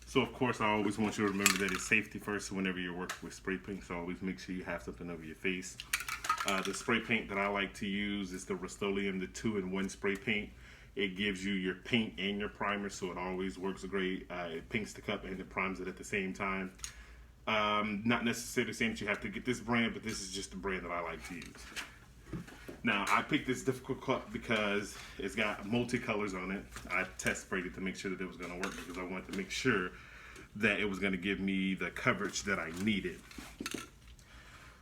So of course, I always want you to remember that it's safety first whenever you're working with spray paint. So always make sure you have something over your face. The spray paint that I like to use is the Rust-Oleum, the 2-in-1 spray paint. It gives you your paint and your primer, so it always works great. It paints the cup and it primes it at the same time. Not necessarily saying that you have to get this brand, but this is just the brand that I like to use. Now, I picked this difficult cup because it's got multicolors on it. I test sprayed it to make sure that it was going to work because I wanted to make sure that it was going to give me the coverage that I needed.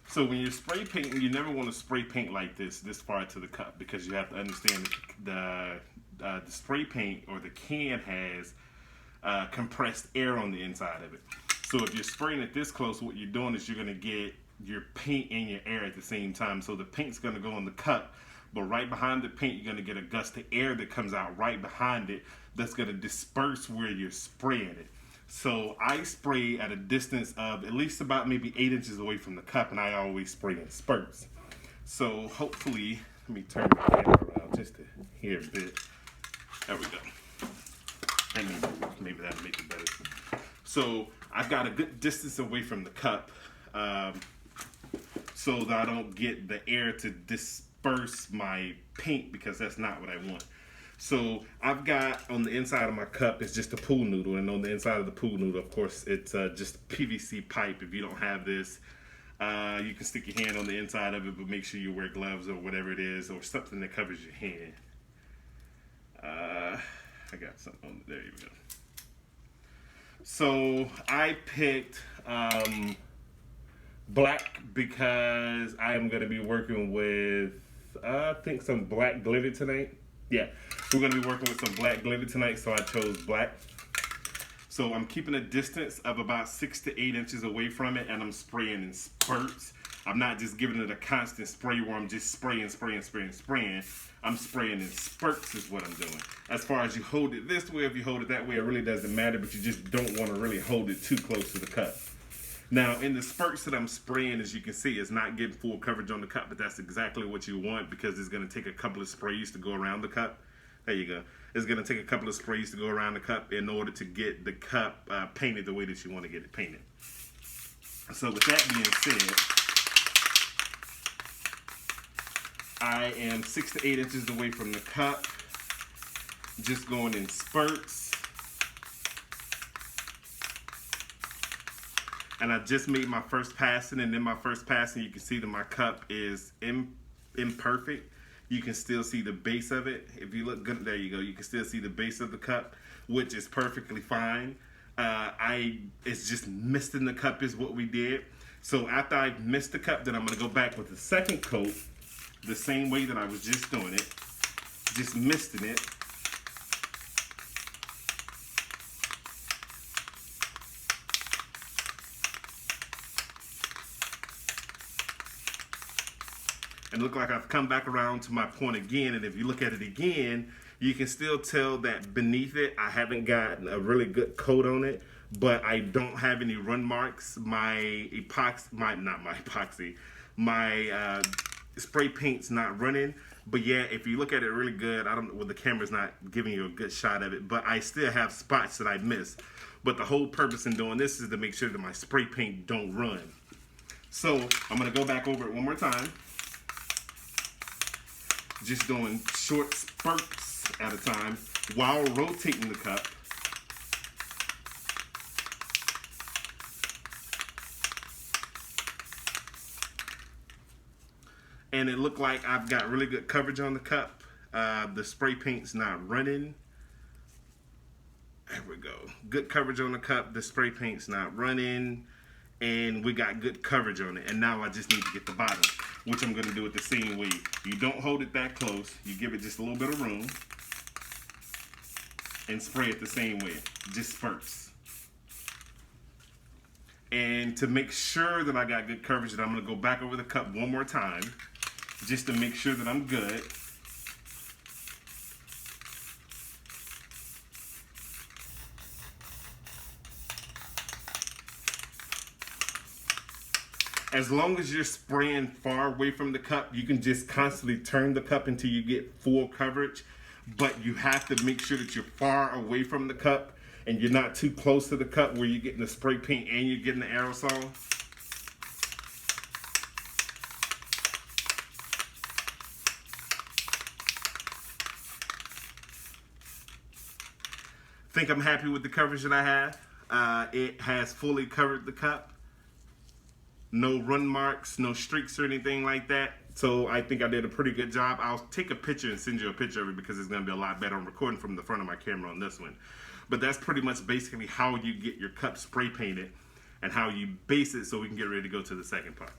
So when you're spray painting, you never want to spray paint like this far to the cup, because you have to understand that the spray paint or the can has compressed air on the inside of it. So if you're spraying it this close, what you're doing is you're going to get your paint and your air at the same time. So the paint's going to go in the cup, but right behind the paint, you're going to get a gust of air that comes out right behind it that's going to disperse where you're spraying it. So I spray at a distance of at least about maybe 8 inches away from the cup, and I always spray in spurts. So hopefully, let me turn the camera around just to hear a bit. There we go. And maybe that'll make it better. So I've got a good distance away from the cup, so that I don't get the air to disperse my paint, because that's not what I want. So I've got on the inside of my cup, it's just a pool noodle, and on the inside of the pool noodle, of course, it's just PVC pipe. If you don't have this, you can stick your hand on the inside of it, but make sure you wear gloves or whatever it is, or something that covers your hand. I got something on there. You go. So I picked black because I am going to be working with, I think, some black glitter tonight. Yeah, we're going to be working with some black glitter tonight, so I chose black. So I'm keeping a distance of about 6 to 8 inches away from it, and I'm spraying in spurts. I'm not just giving it a constant spray where I'm just spraying. I'm spraying in spurts is what I'm doing. As far as you hold it this way, if you hold it that way, it really doesn't matter, but you just don't want to really hold it too close to the cup. Now, in the spurts that I'm spraying, as you can see, it's not getting full coverage on the cup, but that's exactly what you want, because it's going to take a couple of sprays to go around the cup. There you go. It's going to take a couple of sprays to go around the cup in order to get the cup painted the way that you want to get it painted. So with that being said, I am 6 to 8 inches away from the cup, just going in spurts. And I just made my first passing, and in my first passing, you can see that my cup is imperfect. You can still see the base of it. If you look good, there you go. You can still see the base of the cup, which is perfectly fine. It's just misting the cup is what we did. So after I mist the cup, then I'm gonna go back with the second coat, the same way that I was just doing it, just misting it. And look like I've come back around to my point again, and if you look at it again, you can still tell that beneath it, I haven't gotten a really good coat on it, but I don't have any run marks. My spray paint's not running. But yeah, if you look at it really good, I don't know, well, the camera's not giving you a good shot of it, but I still have spots that I missed. But the whole purpose in doing this is to make sure that my spray paint don't run. So I'm gonna go back over it one more time. Just doing short spurts at a time while rotating the cup. And it looked like I've got really good coverage on the cup. The spray paint's not running. There we go. Good coverage on the cup. The spray paint's not running. And we got good coverage on it. And now I just need to get the bottom, which I'm going to do it the same way. You don't hold it that close. You give it just a little bit of room and spray it the same way, just spurts. And to make sure that I got good coverage, that I'm going to go back over the cup one more time just to make sure that I'm good. As long as you're spraying far away from the cup, you can just constantly turn the cup until you get full coverage. But you have to make sure that you're far away from the cup and you're not too close to the cup where you're getting the spray paint and you're getting the aerosol. I think I'm happy with the coverage that I have. It has fully covered the cup. No run marks, no streaks or anything like that. So I think I did a pretty good job. I'll take a picture and send you a picture of it because it's going to be a lot better. I'm recording from the front of my camera on this one. But that's pretty much basically how you get your cup spray painted and how you base it so we can get ready to go to the second part.